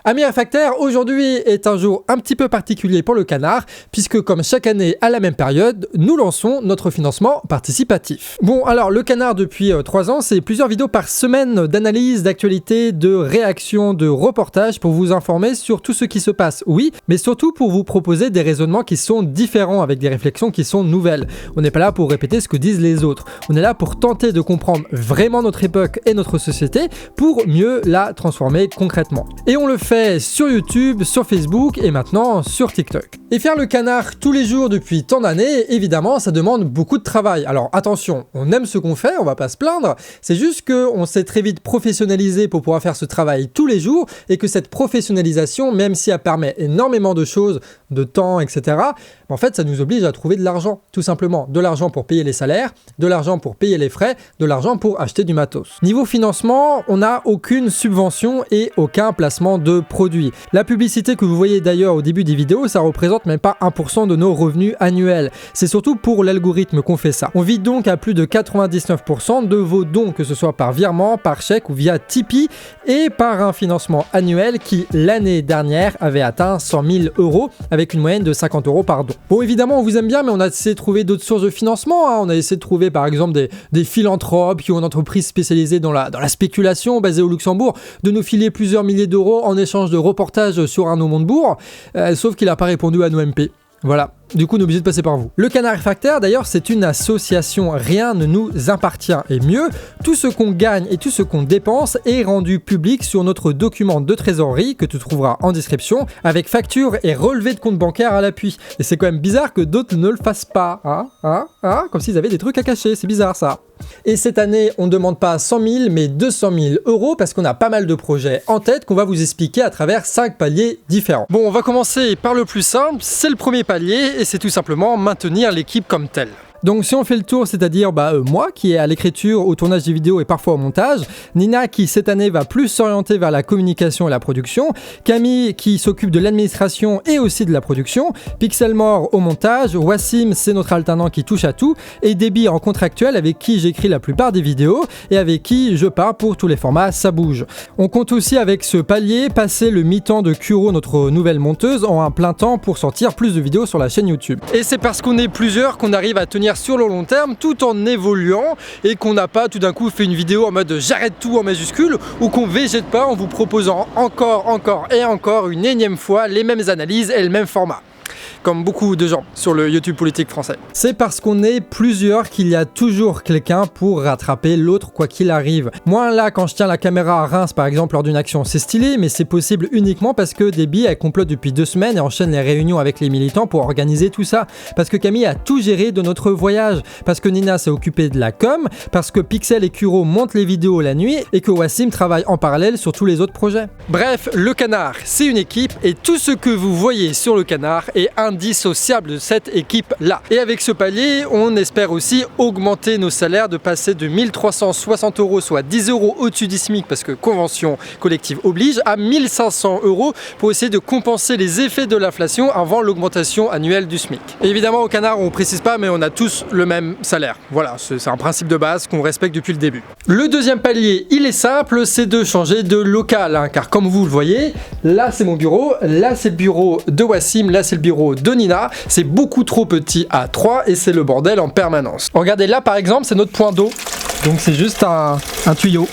Amis réfractaires, aujourd'hui est un jour un petit peu particulier pour le canard, puisque comme chaque année à la même période, nous lançons notre financement participatif. Bon, alors le canard depuis 3 ans, c'est plusieurs vidéos par semaine d'analyse, d'actualité, de réaction, de reportage pour vous informer sur tout ce qui se passe, oui, mais surtout pour vous proposer des raisonnements qui sont différents avec des réflexions qui sont nouvelles. On n'est pas là pour répéter ce que disent les autres, on est là pour tenter de comprendre vraiment notre époque et notre société pour mieux la transformer concrètement. Et on le fait sur YouTube, sur Facebook et maintenant sur TikTok. Et faire le canard tous les jours depuis tant d'années, évidemment, ça demande beaucoup de travail. Alors attention, on aime ce qu'on fait, on va pas se plaindre, c'est juste qu'on s'est très vite professionnalisé pour pouvoir faire ce travail tous les jours et que cette professionnalisation, même si elle permet énormément de choses, de temps, etc., en fait, ça nous oblige à trouver de l'argent, tout simplement. De l'argent pour payer les salaires, de l'argent pour payer les frais, de l'argent pour acheter du matos. Niveau financement, on n'a aucune subvention et aucun placement de produits. La publicité que vous voyez d'ailleurs au début des vidéos, ça représente même pas 1% de nos revenus annuels. C'est surtout pour l'algorithme qu'on fait ça. On vit donc à plus de 99% de vos dons, que ce soit par virement, par chèque ou via Tipeee, et par un financement annuel qui, l'année dernière, avait atteint 100 000 € avec une moyenne de 50 € par don. Bon, évidemment, on vous aime bien, mais on a essayé de trouver d'autres sources de financement. On a essayé de trouver, par exemple, des philanthropes qui ont une entreprise spécialisée dans la spéculation, basée au Luxembourg, de nous filer plusieurs milliers d'euros en échange de reportages sur Arnaud Montebourg, sauf qu'il n'a pas répondu à nos MP. Voilà. Du coup, on est obligé de passer par vous. Le canard réfractaire, d'ailleurs, c'est une association. Rien ne nous appartient. Et mieux, tout ce qu'on gagne et tout ce qu'on dépense est rendu public sur notre document de trésorerie que tu trouveras en description, avec facture et relevé de compte bancaire à l'appui. Et c'est quand même bizarre que d'autres ne le fassent pas. Comme s'ils avaient des trucs à cacher. C'est bizarre, ça. Et cette année, on ne demande pas 100 000, mais 200 000 € parce qu'on a pas mal de projets en tête qu'on va vous expliquer à travers 5 paliers différents. Bon, on va commencer par le plus simple. C'est le premier palier et c'est tout simplement maintenir l'équipe comme telle. Donc si on fait le tour, c'est-à-dire moi qui est à l'écriture, au tournage des vidéos et parfois au montage, Nina qui cette année va plus s'orienter vers la communication et la production, Camille qui s'occupe de l'administration et aussi de la production, Pixelmore au montage, Wassim c'est notre alternant qui touche à tout, et Debbie en contractuel avec qui j'écris la plupart des vidéos et avec qui je pars pour tous les formats, ça bouge. On compte aussi avec ce palier passer le mi-temps de Kuro, notre nouvelle monteuse, en un plein temps pour sortir plus de vidéos sur la chaîne YouTube. Et c'est parce qu'on est plusieurs qu'on arrive à tenir sur le long terme tout en évoluant et qu'on n'a pas tout d'un coup fait une vidéo en mode j'arrête tout en majuscule ou qu'on végète pas en vous proposant encore et encore une énième fois les mêmes analyses et le même format. Comme beaucoup de gens sur le YouTube politique français. C'est parce qu'on est plusieurs qu'il y a toujours quelqu'un pour rattraper l'autre quoi qu'il arrive. Moi là, quand je tiens la caméra à Reims par exemple lors d'une action, c'est stylé, mais c'est possible uniquement parce que Debbie elle complote depuis 2 semaines et enchaîne les réunions avec les militants pour organiser tout ça. Parce que Camille a tout géré de notre voyage. Parce que Nina s'est occupée de la com. Parce que Pixel et Kuro montent les vidéos la nuit et que Wassim travaille en parallèle sur tous les autres projets. Bref, le canard, c'est une équipe et tout ce que vous voyez sur le canard est indissociable de cette équipe-là. Et avec ce palier, on espère aussi augmenter nos salaires, de passer de 1360 €, soit 10 € au-dessus du SMIC, parce que convention collective oblige, à 1500 € pour essayer de compenser les effets de l'inflation avant l'augmentation annuelle du SMIC. Et évidemment, au canard, on précise pas, mais on a tous le même salaire. Voilà, c'est un principe de base qu'on respecte depuis le début. Le deuxième palier, il est simple, c'est de changer de local, car comme vous le voyez, là c'est mon bureau, là c'est le bureau de Wassim, là c'est le bureau de Nina, c'est beaucoup trop petit à 3 et c'est le bordel en permanence. Regardez là par exemple, c'est notre point d'eau, donc c'est juste un tuyau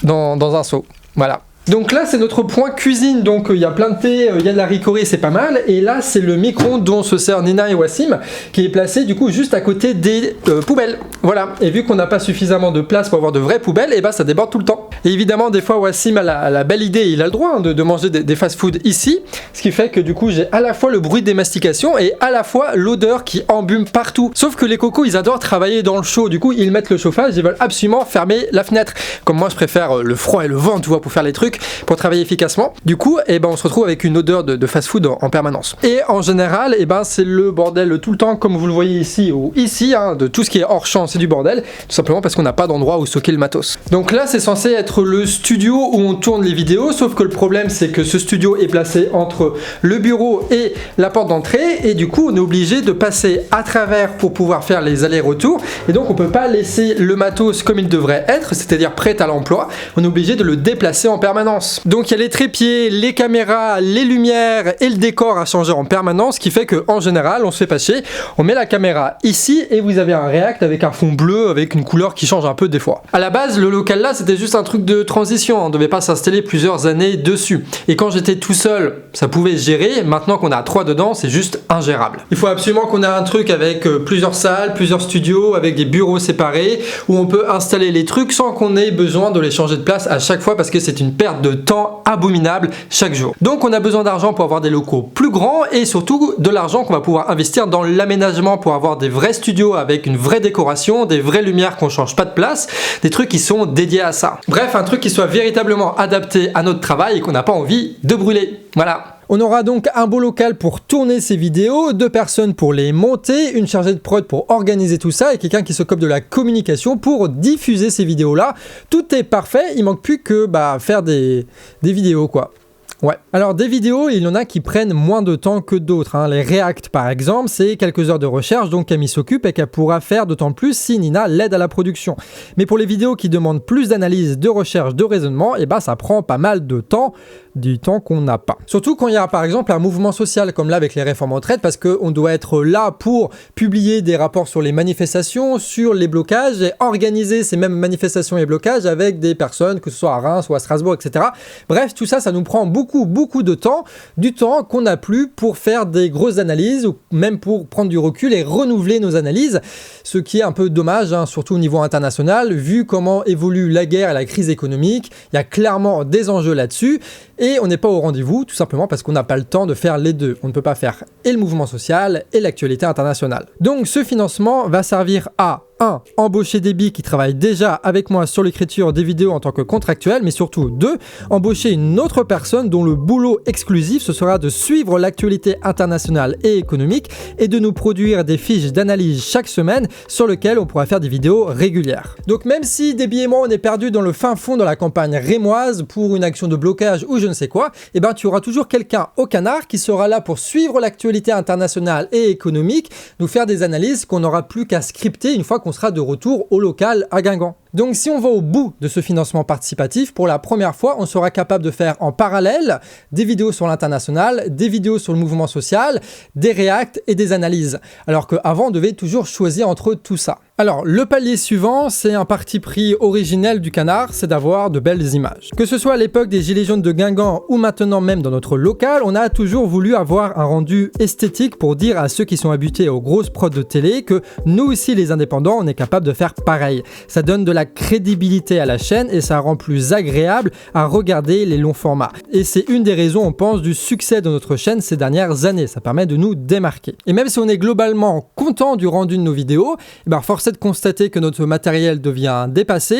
dans un seau, voilà. Donc là c'est notre point cuisine, donc il y a plein de thé, il y a de la ricorée, c'est pas mal, et là c'est le micro-ondes dont se sert Nina et Wassim, qui est placé du coup juste à côté des poubelles, voilà, et vu qu'on n'a pas suffisamment de place pour avoir de vraies poubelles, et bah ça déborde tout le temps. Et évidemment des fois Wassim a la belle idée, il a le droit de manger des fast-food ici, ce qui fait que du coup j'ai à la fois le bruit des mastications et à la fois l'odeur qui embume partout. Sauf que les cocos ils adorent travailler dans le chaud, du coup ils mettent le chauffage, ils veulent absolument fermer la fenêtre, comme moi je préfère le froid et le vent, tu vois, pour faire les trucs, pour travailler efficacement. Du coup, on se retrouve avec une odeur de fast-food en permanence. Et en général, c'est le bordel tout le temps, comme vous le voyez ici ou ici, de tout ce qui est hors champ, c'est du bordel, tout simplement parce qu'on n'a pas d'endroit où stocker le matos. Donc là, c'est censé être le studio où on tourne les vidéos, sauf que le problème, c'est que ce studio est placé entre le bureau et la porte d'entrée, et du coup, on est obligé de passer à travers pour pouvoir faire les allers-retours, et donc on peut pas laisser le matos comme il devrait être, c'est-à-dire prêt à l'emploi, on est obligé de le déplacer en permanence. permanence. Donc il y a les trépieds, les caméras, les lumières et le décor à changer en permanence, ce qui fait qu'en général, on se fait pas chier, on met la caméra ici et vous avez un React avec un fond bleu, avec une couleur qui change un peu des fois. À la base, le local là, c'était juste un truc de transition, on devait pas s'installer plusieurs années dessus. Et quand j'étais tout seul, ça pouvait se gérer, maintenant qu'on a 3 dedans, c'est juste ingérable. Il faut absolument qu'on ait un truc avec plusieurs salles, plusieurs studios, avec des bureaux séparés, où on peut installer les trucs sans qu'on ait besoin de les changer de place à chaque fois, parce que c'est une perte de temps abominable chaque jour. Donc on a besoin d'argent pour avoir des locaux plus grands, et surtout de l'argent qu'on va pouvoir investir dans l'aménagement pour avoir des vrais studios avec une vraie décoration, des vraies lumières qu'on change pas de place, des trucs qui sont dédiés à ça. Bref, un truc qui soit véritablement adapté à notre travail et qu'on n'a pas envie de brûler. Voilà. On aura donc un beau local pour tourner ces vidéos, 2 personnes pour les monter, une chargée de prod pour organiser tout ça et quelqu'un qui s'occupe de la communication pour diffuser ces vidéos-là. Tout est parfait, il manque plus que faire des vidéos quoi. Ouais. Alors des vidéos, il y en a qui prennent moins de temps que d'autres. Les React par exemple, c'est quelques heures de recherche, donc Camille s'occupe et qu'elle pourra faire d'autant plus si Nina l'aide à la production. Mais pour les vidéos qui demandent plus d'analyse, de recherche, de raisonnement, ça prend pas mal de temps, du temps qu'on n'a pas. Surtout quand il y a par exemple un mouvement social comme là avec les réformes retraites, parce qu'on doit être là pour publier des rapports sur les manifestations, sur les blocages et organiser ces mêmes manifestations et blocages avec des personnes, que ce soit à Reims ou à Strasbourg, etc. Bref, tout ça, ça nous prend beaucoup de temps, du temps qu'on n'a plus pour faire des grosses analyses ou même pour prendre du recul et renouveler nos analyses, ce qui est un peu dommage, surtout au niveau international, vu comment évolue la guerre et la crise économique. Il y a clairement des enjeux là-dessus et on n'est pas au rendez-vous, tout simplement parce qu'on n'a pas le temps de faire les deux. On ne peut pas faire et le mouvement social et l'actualité internationale. Donc ce financement va servir à 1. Embaucher des billes qui travaillent déjà avec moi sur l'écriture des vidéos en tant que contractuel, mais surtout 2. Embaucher une autre personne dont le boulot exclusif ce sera de suivre l'actualité internationale et économique et de nous produire des fiches d'analyse chaque semaine sur lesquelles on pourra faire des vidéos régulières. Donc même si Déby et moi on est perdus dans le fin fond de la campagne rémoise pour une action de blocage ou je ne sais quoi, tu auras toujours quelqu'un au canard qui sera là pour suivre l'actualité internationale et économique, nous faire des analyses qu'on n'aura plus qu'à scripter une fois qu'on sera de retour au local à Guingamp. Donc si on va au bout de ce financement participatif, pour la première fois, on sera capable de faire en parallèle des vidéos sur l'international, des vidéos sur le mouvement social, des React et des analyses. Alors qu'avant, on devait toujours choisir entre tout ça. Alors, le palier suivant, c'est un parti pris originel du canard, c'est d'avoir de belles images. Que ce soit à l'époque des Gilets jaunes de Guingamp ou maintenant même dans notre local, on a toujours voulu avoir un rendu esthétique pour dire à ceux qui sont habitués aux grosses prods de télé que nous aussi les indépendants, on est capable de faire pareil. Ça donne de la crédibilité à la chaîne et ça rend plus agréable à regarder les longs formats. Et c'est une des raisons, on pense, du succès de notre chaîne ces dernières années. Ça permet de nous démarquer. Et même si on est globalement content du rendu de nos vidéos, force est de constater que notre matériel devient dépassé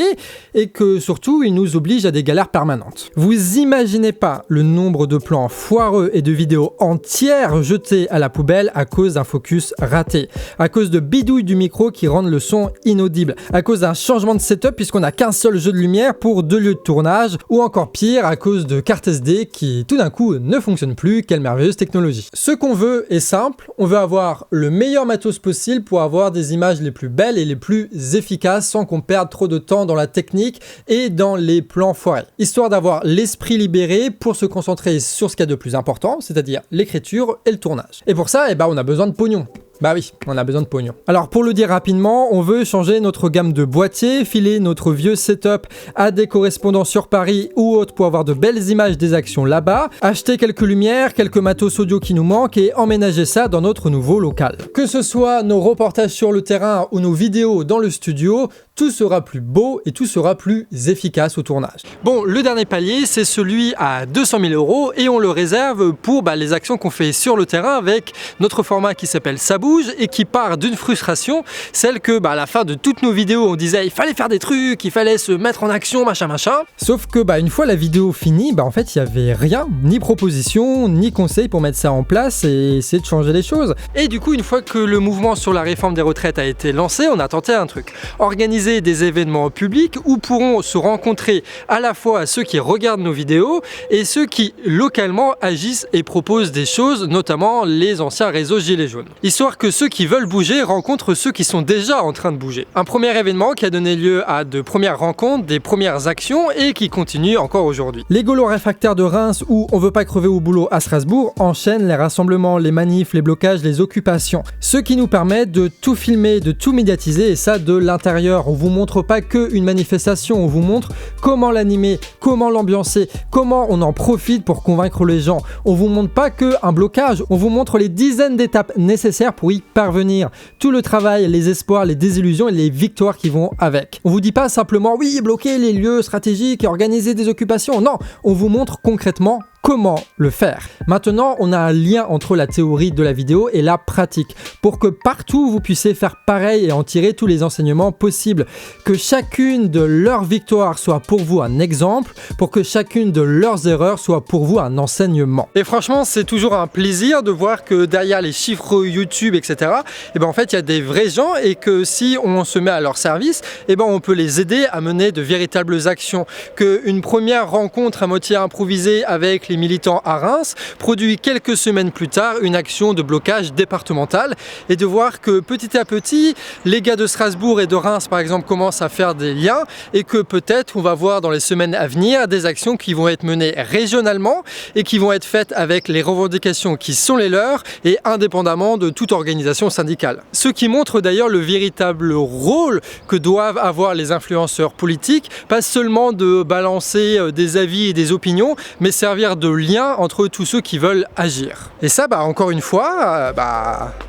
et que surtout il nous oblige à des galères permanentes. Vous imaginez pas le nombre de plans foireux et de vidéos entières jetées à la poubelle à cause d'un focus raté, à cause de bidouilles du micro qui rendent le son inaudible, à cause d'un changement de setup puisqu'on n'a qu'un seul jeu de lumière pour 2 lieux de tournage, ou encore pire à cause de cartes SD qui tout d'un coup ne fonctionnent plus. Quelle merveilleuse technologie. Ce qu'on veut est simple, on veut avoir le meilleur matos possible pour avoir des images les plus belles et les plus efficaces sans qu'on perde trop de temps dans la technique et dans les plans foirés. Histoire d'avoir l'esprit libéré pour se concentrer sur ce qu'il y a de plus important, c'est-à-dire l'écriture et le tournage. Et pour ça, on a besoin de pognon. Bah oui, on a besoin de pognon. Alors pour le dire rapidement, on veut changer notre gamme de boîtiers, filer notre vieux setup à des correspondants sur Paris ou autres pour avoir de belles images des actions là-bas, acheter quelques lumières, quelques matos audio qui nous manquent et emménager ça dans notre nouveau local. Que ce soit nos reportages sur le terrain ou nos vidéos dans le studio, tout sera plus beau et tout sera plus efficace au tournage. Bon, le dernier palier, c'est celui à 200 000 € et on le réserve pour les actions qu'on fait sur le terrain avec notre format qui s'appelle Ça bouge et qui part d'une frustration, celle que à la fin de toutes nos vidéos, on disait il fallait faire des trucs, il fallait se mettre en action, machin. Sauf que une fois la vidéo finie, en fait, il n'y avait rien, ni proposition, ni conseil pour mettre ça en place et essayer de changer les choses. Et du coup, une fois que le mouvement sur la réforme des retraites a été lancé, on a tenté un truc. Organiser organiser des événements publics où pourront se rencontrer à la fois ceux qui regardent nos vidéos et ceux qui localement agissent et proposent des choses, notamment les anciens réseaux Gilets jaunes. Histoire que ceux qui veulent bouger rencontrent ceux qui sont déjà en train de bouger. Un premier événement qui a donné lieu à de premières rencontres, des premières actions et qui continue encore aujourd'hui. Les Gaulois réfractaires de Reims ou On veut pas crever au boulot à Strasbourg enchaînent les rassemblements, les manifs, les blocages, les occupations. Ce qui nous permet de tout filmer, de tout médiatiser et ça de l'intérieur. On vous montre pas que une manifestation, on vous montre comment l'animer, comment l'ambiancer, comment on en profite pour convaincre les gens. On vous montre pas que un blocage, on vous montre les dizaines d'étapes nécessaires pour y parvenir. Tout le travail, les espoirs, les désillusions et les victoires qui vont avec. On vous dit pas simplement oui, bloquer les lieux stratégiques et organiser des occupations. Non, on vous montre concrètement comment le faire. Maintenant, on a un lien entre la théorie de la vidéo et la pratique pour que partout vous puissiez faire pareil et en tirer tous les enseignements possibles. Que chacune de leurs victoires soit pour vous un exemple, pour que chacune de leurs erreurs soit pour vous un enseignement. Et franchement, c'est toujours un plaisir de voir que derrière les chiffres YouTube, etc., en fait, il y a des vrais gens et que si on se met à leur service, on peut les aider à mener de véritables actions. Qu'une première rencontre à moitié improvisée avec les militants à Reims produit quelques semaines plus tard une action de blocage départemental et de voir que petit à petit les gars de Strasbourg et de Reims par exemple commencent à faire des liens et que peut-être on va voir dans les semaines à venir des actions qui vont être menées régionalement et qui vont être faites avec les revendications qui sont les leurs et indépendamment de toute organisation syndicale. Ce qui montre d'ailleurs le véritable rôle que doivent avoir les influenceurs politiques, pas seulement de balancer des avis et des opinions, mais servir de lien entre tous ceux qui veulent agir. Et ça, encore une fois,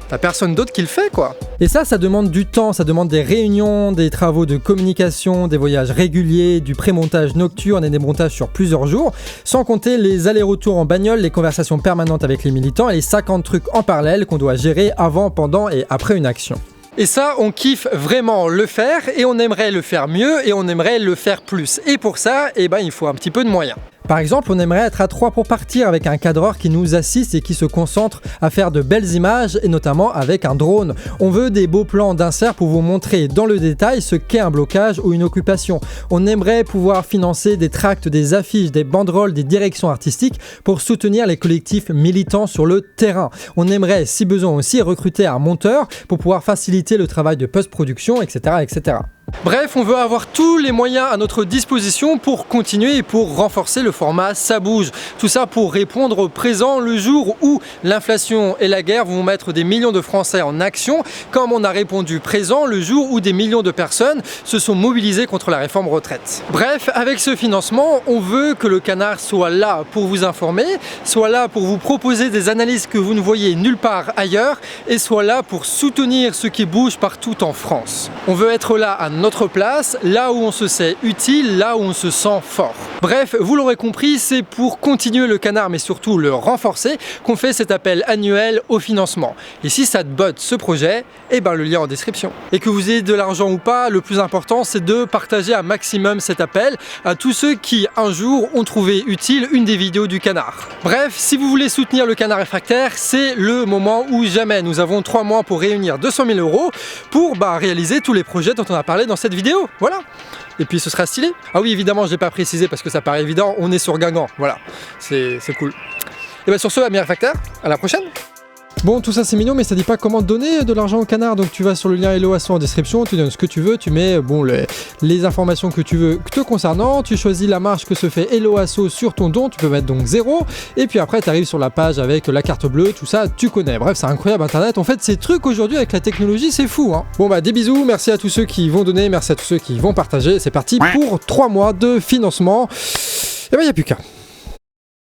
t'as personne d'autre qui le fait, quoi. Et ça demande du temps, ça demande des réunions, des travaux de communication, des voyages réguliers, du pré-montage nocturne et des montages sur plusieurs jours, sans compter les allers-retours en bagnole, les conversations permanentes avec les militants et les 50 trucs en parallèle qu'on doit gérer avant, pendant et après une action. Et ça, on kiffe vraiment le faire et on aimerait le faire mieux et on aimerait le faire plus. Et pour ça, il faut un petit peu de moyens. Par exemple, on aimerait être à 3 pour partir avec un cadreur qui nous assiste et qui se concentre à faire de belles images et notamment avec un drone. On veut des beaux plans d'insert pour vous montrer dans le détail ce qu'est un blocage ou une occupation. On aimerait pouvoir financer des tracts, des affiches, des banderoles, des directions artistiques pour soutenir les collectifs militants sur le terrain. On aimerait, si besoin aussi, recruter un monteur pour pouvoir faciliter le travail de post-production, etc., etc. Bref, on veut avoir tous les moyens à notre disposition pour continuer et pour renforcer le format Ça bouge. Tout ça pour répondre au présent, le jour où l'inflation et la guerre vont mettre des millions de Français en action, comme on a répondu présent le jour où des millions de personnes se sont mobilisées contre la réforme retraite. Bref, avec ce financement, on veut que le Canard soit là pour vous informer, soit là pour vous proposer des analyses que vous ne voyez nulle part ailleurs et soit là pour soutenir ceux qui bougent partout en France. On veut être là à notre place, là où on se sait utile, là où on se sent fort. Bref, vous l'aurez compris, c'est pour continuer le Canard, mais surtout le renforcer, qu'on fait cet appel annuel au financement. Et si ça te botte ce projet, le lien en description. Et que vous ayez de l'argent ou pas, le plus important, c'est de partager un maximum cet appel à tous ceux qui, un jour, ont trouvé utile une des vidéos du Canard. Bref, si vous voulez soutenir le Canard réfractaire, c'est le moment ou jamais. Nous avons 3 mois pour réunir 200 000 € pour réaliser tous les projets dont on a parlé dans cette vidéo, voilà. Et puis ce sera stylé. Ah oui, évidemment, je l'ai pas précisé parce que ça paraît évident, on est sur Guingamp, voilà, c'est cool. Et sur ce, ami réfractaire, à la prochaine. Bon, tout ça c'est mignon, mais ça dit pas comment donner de l'argent au Canard. Donc tu vas sur le lien Hello Asso en description, tu donnes ce que tu veux, tu mets les informations que tu veux te concernant, tu choisis la marge que se fait Hello Asso sur ton don, tu peux mettre donc 0, et puis après tu arrives sur la page avec la carte bleue, tout ça tu connais. Bref, c'est incroyable internet, en fait ces trucs aujourd'hui avec la technologie c'est fou, hein. Bon des bisous, merci à tous ceux qui vont donner, merci à tous ceux qui vont partager, c'est parti pour 3 mois de financement, et y a plus qu'à.